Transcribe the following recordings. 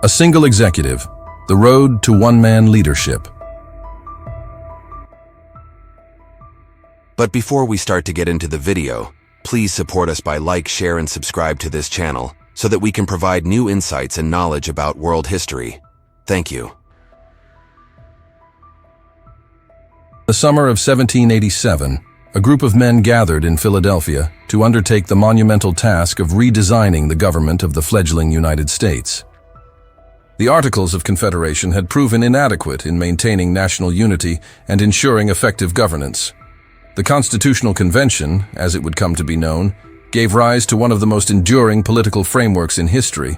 A single executive, the road to one-man leadership. But before we start to get into the video, please support us by like, share, and subscribe to this channel so that we can provide new insights and knowledge about world history. Thank you. The summer of 1787, a group of men gathered in Philadelphia to undertake the monumental task of redesigning the government of the fledgling United States. The Articles of Confederation had proven inadequate in maintaining national unity and ensuring effective governance. The Constitutional Convention, as it would come to be known, gave rise to one of the most enduring political frameworks in history.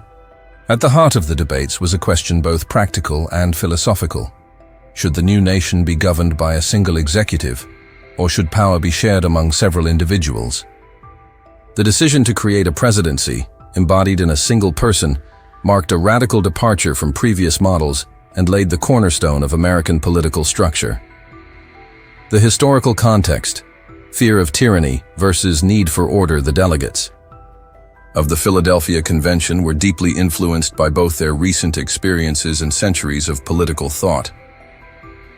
At the heart of the debates was a question both practical and philosophical. Should the new nation be governed by a single executive, or should power be shared among several individuals? The decision to create a presidency, embodied in a single person, marked a radical departure from previous models and laid the cornerstone of American political structure. The historical context: fear of tyranny versus need for order. The delegates of the Philadelphia Convention were deeply influenced by both their recent experiences and centuries of political thought.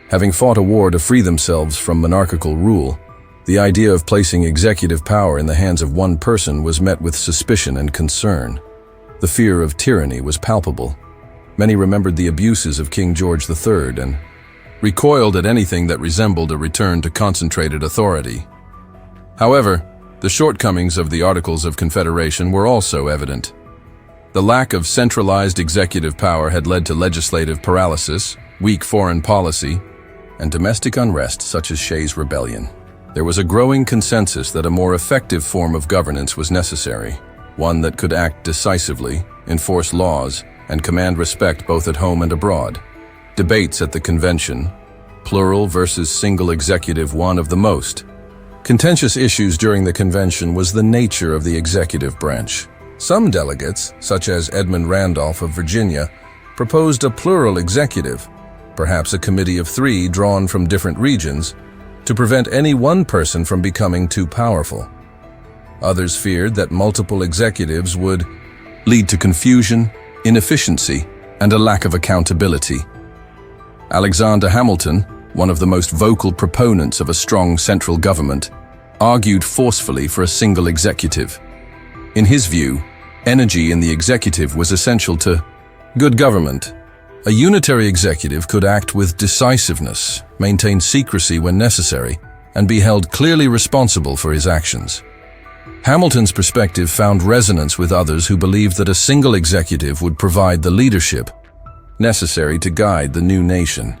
Having fought a war to free themselves from monarchical rule, the idea of placing executive power in the hands of one person was met with suspicion and concern. The fear of tyranny was palpable. Many remembered the abuses of King George III and recoiled at anything that resembled a return to concentrated authority. However, the shortcomings of the Articles of Confederation were also evident. The lack of centralized executive power had led to legislative paralysis, weak foreign policy, and domestic unrest such as Shays' Rebellion. There was a growing consensus that a more effective form of governance was necessary, one that could act decisively, enforce laws, and command respect both at home and abroad. Debates at the convention, plural versus single executive, one of the most contentious issues during the convention was the nature of the executive branch. Some delegates, such as Edmund Randolph of Virginia, proposed a plural executive, perhaps a committee of three drawn from different regions, to prevent any one person from becoming too powerful. Others feared that multiple executives would lead to confusion, inefficiency, and a lack of accountability. Alexander Hamilton, one of the most vocal proponents of a strong central government, argued forcefully for a single executive. In his view, energy in the executive was essential to good government. A unitary executive could act with decisiveness, maintain secrecy when necessary, and be held clearly responsible for his actions. Hamilton's perspective found resonance with others who believed that a single executive would provide the leadership necessary to guide the new nation.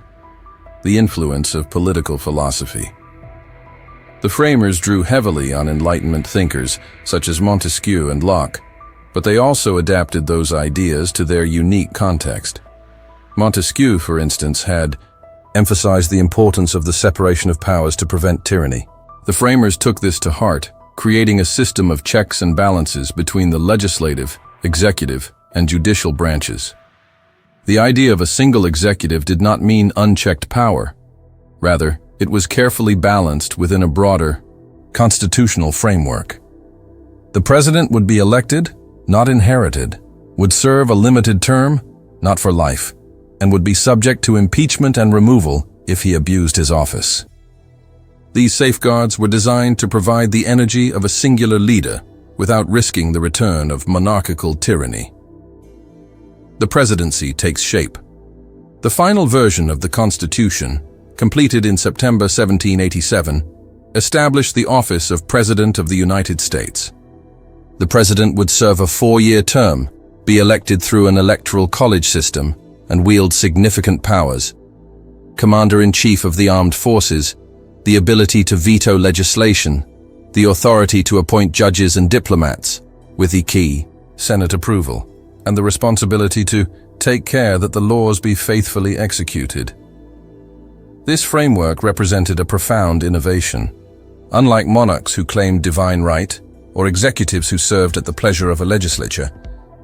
The influence of political philosophy. The framers drew heavily on Enlightenment thinkers such as Montesquieu and Locke, but they also adapted those ideas to their unique context. Montesquieu, for instance, had emphasized the importance of the separation of powers to prevent tyranny. The framers took this to heart, creating a system of checks and balances between the legislative, executive, and judicial branches. The idea of a single executive did not mean unchecked power. Rather, it was carefully balanced within a broader, constitutional framework. The president would be elected, not inherited, would serve a limited term, not for life, and would be subject to impeachment and removal if he abused his office. These safeguards were designed to provide the energy of a singular leader without risking the return of monarchical tyranny. The presidency takes shape. The final version of the Constitution, completed in September 1787, established the office of President of the United States. The president would serve a 4-year term, be elected through an electoral college system, and wield significant powers. Commander-in-Chief of the Armed Forces, the ability to veto legislation, the authority to appoint judges and diplomats, with the key, Senate approval, and the responsibility to take care that the laws be faithfully executed. This framework represented a profound innovation. Unlike monarchs who claimed divine right, or executives who served at the pleasure of a legislature,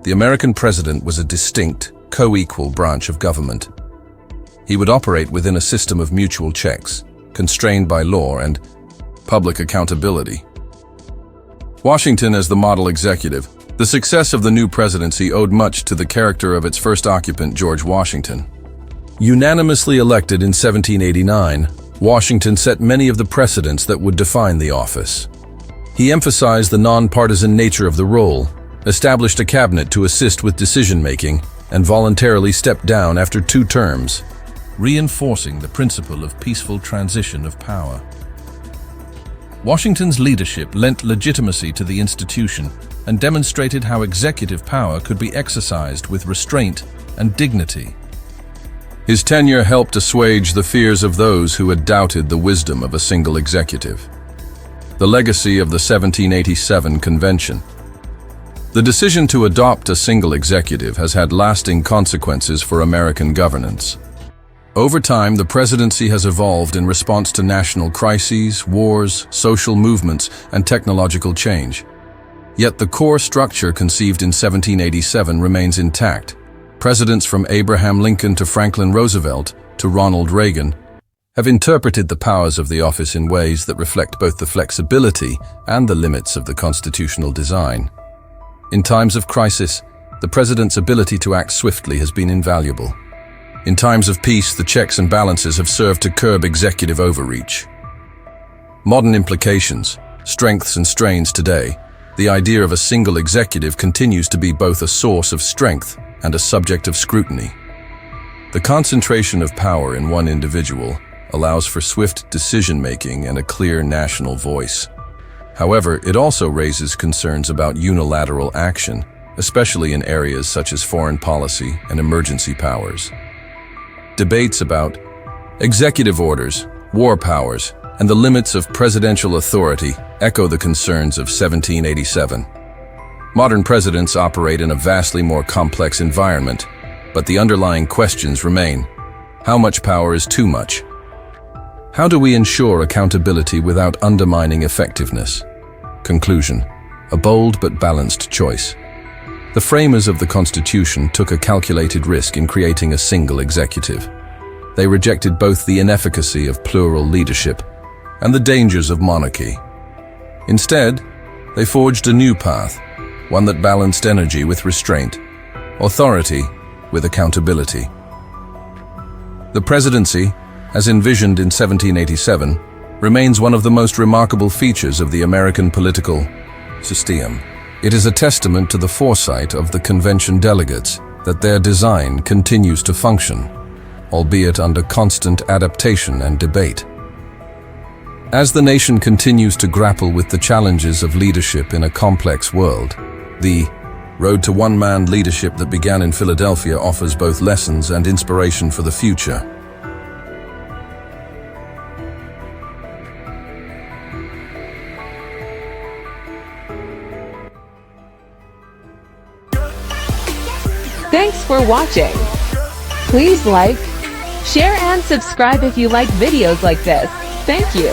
the American president was a distinct, co-equal branch of government. He would operate within a system of mutual checks, constrained by law and public accountability. Washington as the model executive, The success of the new presidency owed much to the character of its first occupant, George Washington. Unanimously elected in 1789, Washington set many of the precedents that would define the office. He emphasized the nonpartisan nature of the role, established a cabinet to assist with decision-making, and voluntarily stepped down after 2 terms, reinforcing the principle of peaceful transition of power. Washington's leadership lent legitimacy to the institution and demonstrated how executive power could be exercised with restraint and dignity. His tenure helped assuage the fears of those who had doubted the wisdom of a single executive. The legacy of the 1787 Convention. The decision to adopt a single executive has had lasting consequences for American governance. Over time, the presidency has evolved in response to national crises, wars, social movements, and technological change. Yet the core structure conceived in 1787 remains intact. Presidents from Abraham Lincoln to Franklin Roosevelt to Ronald Reagan have interpreted the powers of the office in ways that reflect both the flexibility and the limits of the constitutional design. In times of crisis, the president's ability to act swiftly has been invaluable. In times of peace, the checks and balances have served to curb executive overreach. Modern implications, strengths and strains today. The idea of a single executive continues to be both a source of strength and a subject of scrutiny. The concentration of power in one individual allows for swift decision-making and a clear national voice. However, it also raises concerns about unilateral action, especially in areas such as foreign policy and emergency powers. Debates about executive orders, war powers, and the limits of presidential authority echo the concerns of 1787. Modern presidents operate in a vastly more complex environment, but the underlying questions remain. How much power is too much? How do we ensure accountability without undermining effectiveness? Conclusion: a bold but balanced choice. The framers of the Constitution took a calculated risk in creating a single executive. They rejected both the inefficacy of plural leadership and the dangers of monarchy. Instead, they forged a new path, one that balanced energy with restraint, authority with accountability. The presidency, as envisioned in 1787, remains one of the most remarkable features of the American political system. It is a testament to the foresight of the convention delegates that their design continues to function, albeit under constant adaptation and debate. As the nation continues to grapple with the challenges of leadership in a complex world, the road to one-man leadership that began in Philadelphia offers both lessons and inspiration for the future. Thanks for watching. Please like, share and subscribe if you like videos like this. Thank you.